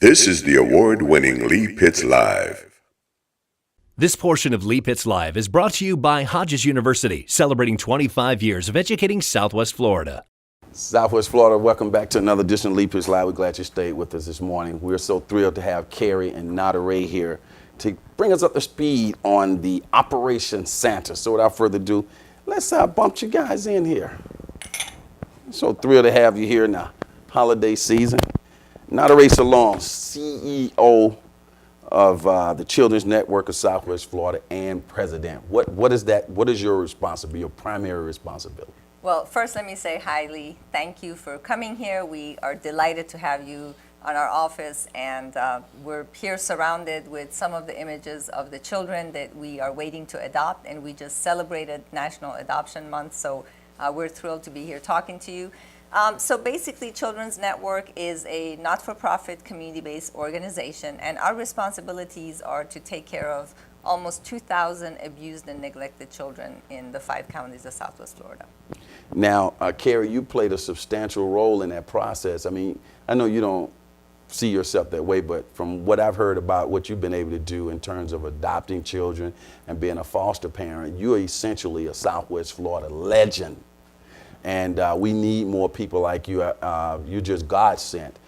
This is the award-winning Lee Pitts Live. This portion of Lee Pitts Live is brought to you by Hodges University, celebrating 25 years of educating Southwest Florida. Southwest Florida, welcome back to another edition of Lee Pitts Live. We're glad you stayed with us this morning. We're so thrilled to have Kerry and Nadereh here to bring us up to speed on the Operation Santa. So without further ado, let's bump you guys in here. So thrilled to have you here in the holiday season. Nadereh Salim, CEO of the Children's Network of Southwest Florida and President. What is that? What is your responsibility, your primary responsibility? Well, first let me say hi, Lee. Thank you for coming here. We are delighted to have you on our office, and we're here surrounded with some of the images of the children that we are waiting to adopt, and we just celebrated National Adoption Month, so we're thrilled to be here talking to you. So basically, Children's Network is a not-for-profit, community-based organization, and our responsibilities are to take care of almost 2,000 abused and neglected children in the 5 counties of Southwest Florida. Now, Kerry, you played a substantial role in that process. I mean, I know you don't see yourself that way, but from what I've heard about what you've been able to do in terms of adopting children and being a foster parent, you're essentially a Southwest Florida legend. And we need more people like you. You're just God sent.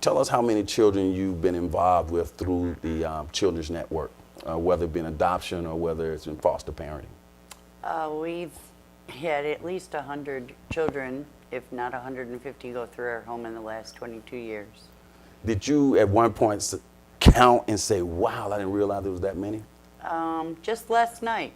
Tell us how many children you've been involved with through the Children's Network, whether it be in adoption or whether it's in foster parenting. We've had at least 100 children, if not 150, go through our home in the last 22 years. Did you at one point count and say, wow, I didn't realize there was that many? Just last night.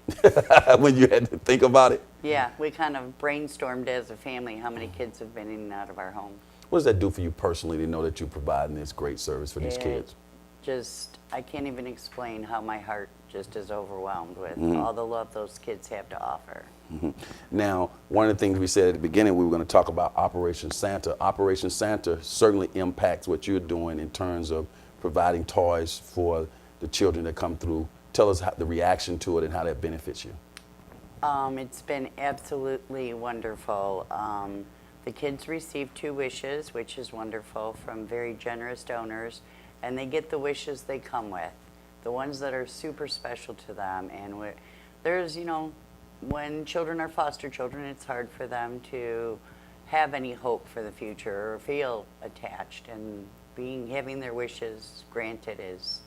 When you had to think about it? Yeah, we kind of brainstormed as a family how many kids have been in and out of our home. What does that do for you personally to know that you're providing this great service for these kids? I can't even explain how my heart just is overwhelmed with all the love those kids have to offer. Now, one of the things we said at the beginning, we were going to talk about Operation Santa. Operation Santa certainly impacts what you're doing in terms of providing toys for the children that come through. Tell us the reaction to it and how that benefits you. It's been absolutely wonderful. The kids receive 2 wishes, which is wonderful, from very generous donors, and they get the wishes they come with, the ones that are super special to them. And there's, you know, when children are foster children, it's hard for them to have any hope for the future or feel attached, and having their wishes granted is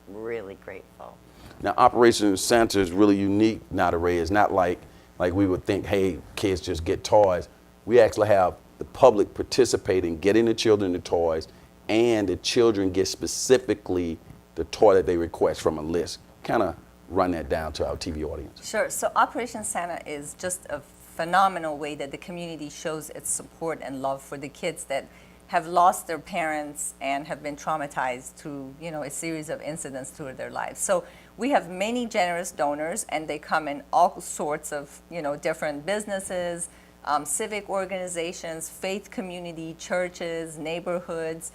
really grateful. Now, Operation Santa is really unique, Nadereh. It's not like we would think, hey, kids just get toys. We actually have the public participating, getting the children the toys, and the children get specifically the toy that they request from a list. Kind of run that down to our TV audience. Sure. So Operation Santa is just a phenomenal way that the community shows its support and love for the kids that have lost their parents and have been traumatized through, you know, a series of incidents through their lives. So we have many generous donors, and they come in all sorts of, you know, different businesses, civic organizations, faith community, churches, neighborhoods,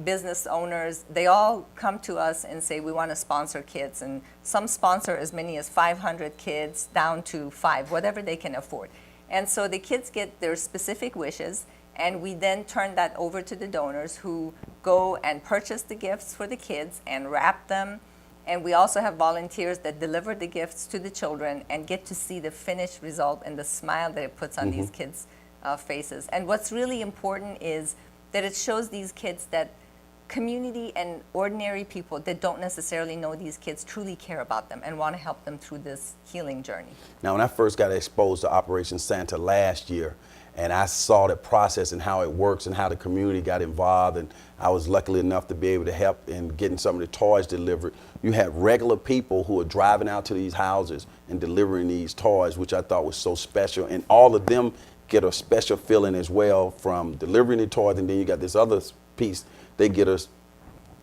business owners. They all come to us and say, we want to sponsor kids. And some sponsor as many as 500 kids down to 5, whatever they can afford. And so the kids get their specific wishes, and we then turn that over to the donors who go and purchase the gifts for the kids and wrap them. And we also have volunteers that deliver the gifts to the children and get to see the finished result and the smile that it puts on these kids' faces. And what's really important is that it shows these kids that community and ordinary people that don't necessarily know these kids truly care about them and want to help them through this healing journey. Now, when I first got exposed to Operation Santa last year, and I saw the process and how it works and how the community got involved, and I was lucky enough to be able to help in getting some of the toys delivered. You had regular people who are driving out to these houses and delivering these toys, which I thought was so special, and all of them get a special feeling as well from delivering the toys, and then you got this other piece, they get us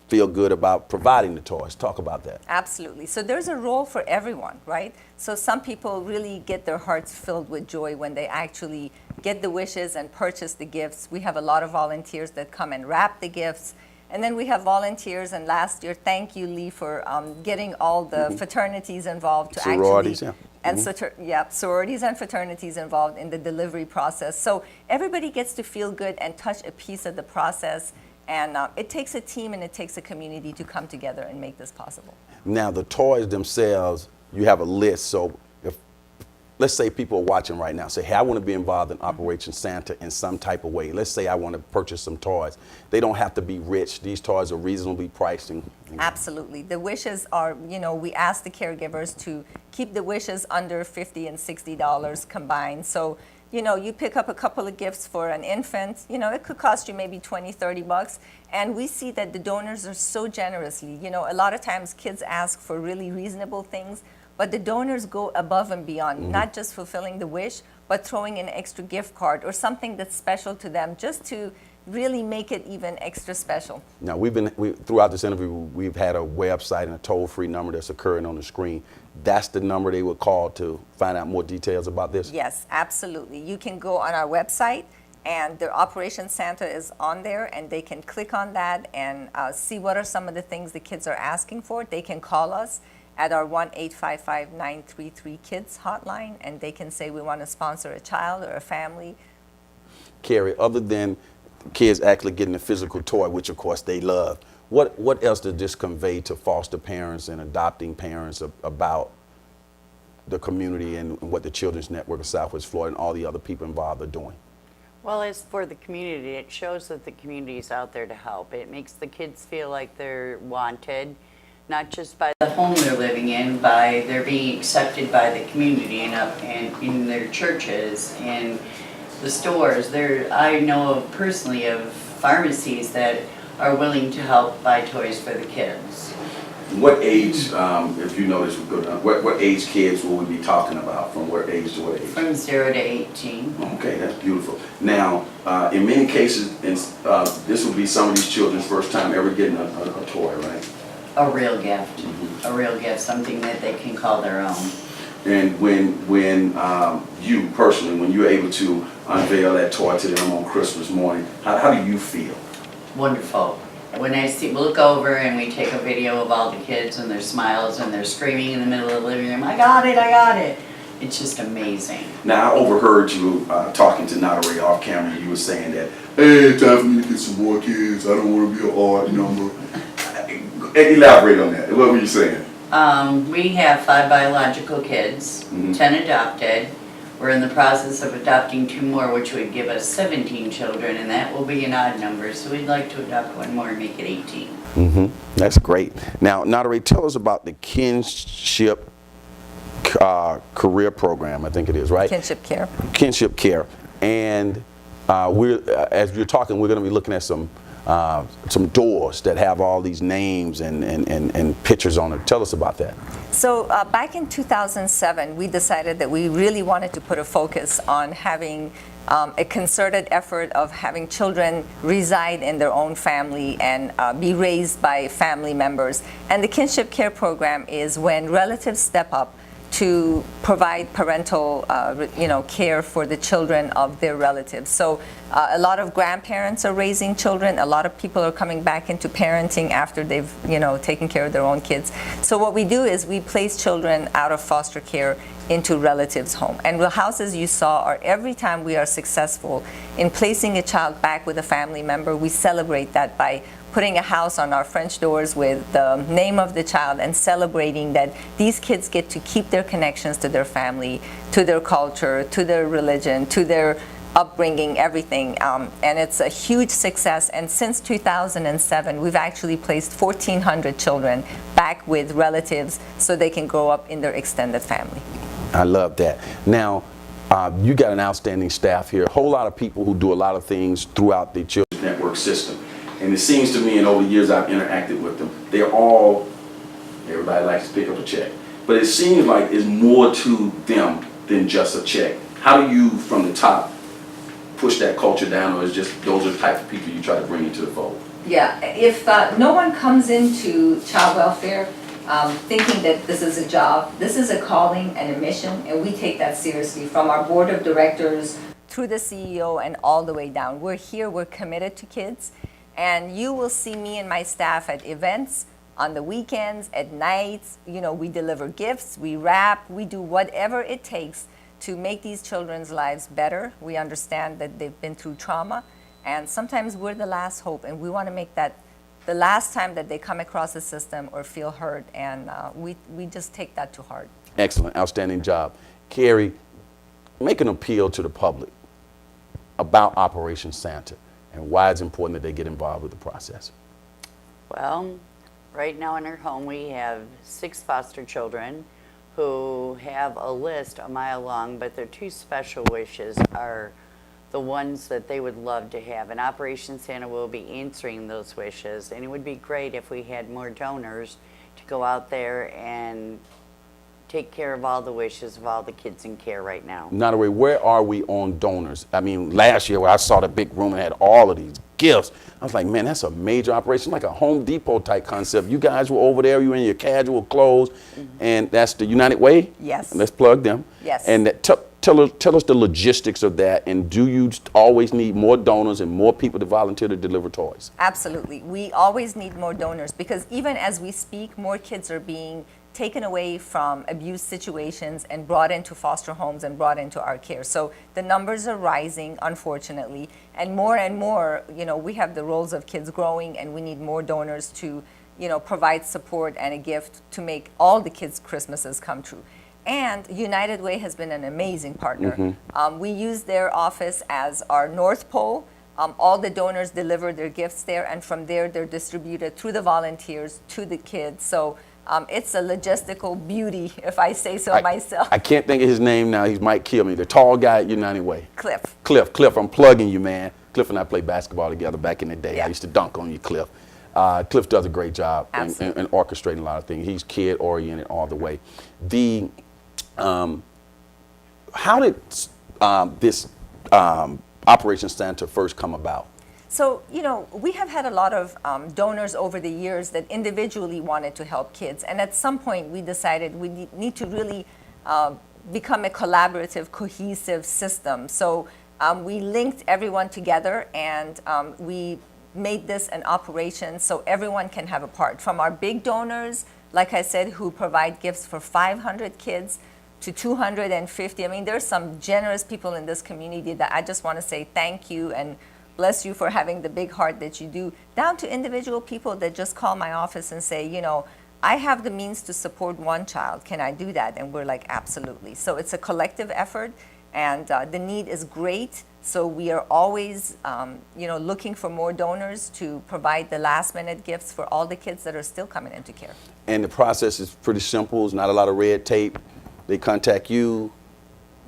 feel good about providing the toys. Talk about that. Absolutely. So there's a role for everyone, right? So some people really get their hearts filled with joy when they actually get the wishes and purchase the gifts. We have a lot of volunteers that come and wrap the gifts. And then we have volunteers, and last year, thank you, Lee, for getting all the fraternities involved to sororities, actually, and sororities and fraternities involved in the delivery process. So everybody gets to feel good and touch a piece of the process And it takes a team and it takes a community to come together and make this possible. Now, the toys themselves, you have a list. So if, let's say people are watching right now, say, hey, I want to be involved in Operation Santa in some type of way. Let's say I want to purchase some toys. They don't have to be rich. These toys are reasonably priced. Absolutely. The wishes are, we ask the caregivers to keep the wishes under $50 and $60 combined. So, you pick up a couple of gifts for an infant, it could cost you maybe 20, 30 bucks. And we see that the donors are so generously, a lot of times kids ask for really reasonable things, but the donors go above and beyond, not just fulfilling the wish, but throwing an extra gift card or something that's special to them just to really make it even extra special. Now, throughout this interview, we've had a website and a toll-free number that's occurring on the screen. That's the number they would call to find out more details about this? Yes, absolutely. You can go on our website, and the Operation Santa is on there, and they can click on that and see what are some of the things the kids are asking for. They can call us at our 1-855-933-KIDS hotline, and they can say we want to sponsor a child or a family. Kerry, other than kids actually getting a physical toy, which of course they love, what else does this convey to foster parents and adopting parents about the community and what the Children's Network of Southwest Florida and all the other people involved are doing? Well, as for the community, it shows that the community is out there to help. It makes the kids feel like they're wanted, not just by the home they're living in, by they're being accepted by the community and in their churches and the stores. I know personally of pharmacies that are willing to help buy toys for the kids. What age, if you notice, what age kids will we be talking about? From what age to what age? From 0 to 18. Okay, that's beautiful. Now, in many cases, this will be some of these children's first time ever getting a toy, right? A real gift. A real gift, something that they can call their own. And when you personally, when you're able to unveil that toy to them on Christmas morning, how do you feel? Wonderful. When we look over and we take a video of all the kids and their smiles and they're screaming in the middle of the living room, I got it, I got it. It's just amazing. Now, I overheard you talking to Nadereh off camera. You were saying that, hey, it's time for me to get some more kids. I don't want to be an odd number. Elaborate on that. What were you saying? We have 5 biological kids, 10 adopted. We're in the process of adopting 2 more, which would give us 17 children, and that will be an odd number. So we'd like to adopt 1 more and make it 18. That's great. Now, Nadereh, tell us about the Kinship Career Program, I think it is, right? Kinship Care. Kinship Care. And as you're talking, we're going to be looking at some doors that have all these names and pictures on it. Tell us about that. So back in 2007, we decided that we really wanted to put a focus on having a concerted effort of having children reside in their own family and be raised by family members. And the Kinship Care Program is when relatives step up to provide parental care for the children of their relatives. So a lot of grandparents are raising children. A lot of people are coming back into parenting after they've taken care of their own kids. So what we do is we place children out of foster care into relatives' home. And the houses you saw are every time we are successful in placing a child back with a family member, we celebrate that by putting a house on our French doors with the name of the child and celebrating that these kids get to keep their connections to their family, to their culture, to their religion, to their upbringing, everything. And it's a huge success. And since 2007, we've actually placed 1,400 children back with relatives so they can grow up in their extended family. I love that. Now, you got an outstanding staff here, a whole lot of people who do a lot of things throughout the Children's Network system. And it seems to me, and over the years I've interacted with them, everybody likes to pick up a check. But it seems like there's more to them than just a check. How do you, from the top, push that culture down, or is just those are the type of people you try to bring into the fold? Yeah, if no one comes into child welfare thinking that this is a job, this is a calling and a mission, and we take that seriously from our board of directors through the CEO and all the way down. We're here, we're committed to kids. And you will see me and my staff at events, on the weekends, at nights. We deliver gifts, we wrap, we do whatever it takes to make these children's lives better. We understand that they've been through trauma, And sometimes we're the last hope, and we want to make that the last time that they come across the system or feel hurt, and we just take that to heart. Excellent, outstanding job. Kerry, make an appeal to the public about Operation Santa and why it's important that they get involved with the process. Well, right now in our home we have 6 foster children who have a list a mile long, but their 2 special wishes are the ones that they would love to have. And Operation Santa will be answering those wishes, and it would be great if we had more donors to go out there and take care of all the wishes of all the kids in care right now. Nadereh, where are we on donors? I mean, last year where I saw the big room and had all of these gifts, I was like, man, that's a major operation, like a Home Depot type concept. You guys were over there, you were in your casual clothes, and that's the United Way? Yes. Let's plug them. Yes. And tell us the logistics of that, and do you always need more donors and more people to volunteer to deliver toys? Absolutely. We always need more donors, because even as we speak, more kids are being taken away from abuse situations and brought into foster homes and brought into our care. So the numbers are rising, unfortunately, and more, we have the roles of kids growing, and we need more donors to, provide support and a gift to make all the kids' Christmases come true. And United Way has been an amazing partner. We use their office as our North Pole. All the donors deliver their gifts there, and from there they're distributed through the volunteers to the kids. So it's a logistical beauty, if I say so myself. I can't think of his name now. He might kill me. The tall guy at United Way. Cliff. Cliff, I'm plugging you, man. Cliff and I played basketball together back in the day. Yeah. I used to dunk on you, Cliff. Cliff does a great job in orchestrating a lot of things. He's kid-oriented all the way. How did this Operation Santa first come about? So, we have had a lot of donors over the years that individually wanted to help kids. And at some point, we decided we need to really become a collaborative, cohesive system. So we linked everyone together, and we made this an operation so everyone can have a part. From our big donors, like I said, who provide gifts for 500 kids, to 250. I mean, there's some generous people in this community that I just want to say thank you and bless you for having the big heart that you do, down to individual people that just call my office and say, I have the means to support one child. Can I do that? And we're like, absolutely. So it's a collective effort, and the need is great. So we are always, looking for more donors to provide the last-minute gifts for all the kids that are still coming into care. And the process is pretty simple. It's not a lot of red tape. They contact you.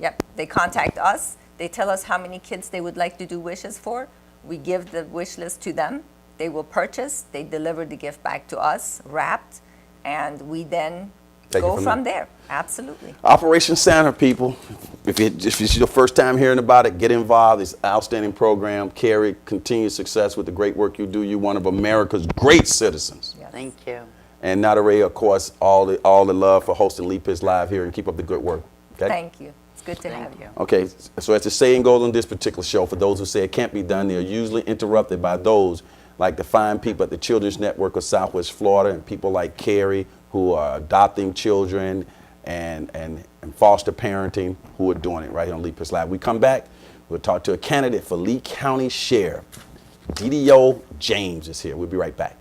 Yep, they contact us. They tell us how many kids they would like to do wishes for. We give the wish list to them. They will purchase. They deliver the gift back to us, wrapped, and we then go from there. Absolutely. Operation Santa, people. If it's your first time hearing about it, get involved. It's an outstanding program. Kerry, continued success with the great work you do. You're one of America's great citizens. Yes. Thank you. And Nadereh, of course, all the love for hosting Lee Pitts Live here, and keep up the good work. Okay? Thank you. It's good to have you. Okay, so as the saying goes on this particular show, for those who say it can't be done, they're usually interrupted by those like the fine people at the Children's Network of Southwest Florida, and people like Kerry, who are adopting children and foster parenting, who are doing it right here on Lee Pitts Live. We come back, we'll talk to a candidate for Lee County Sheriff. DDO James is here. We'll be right back.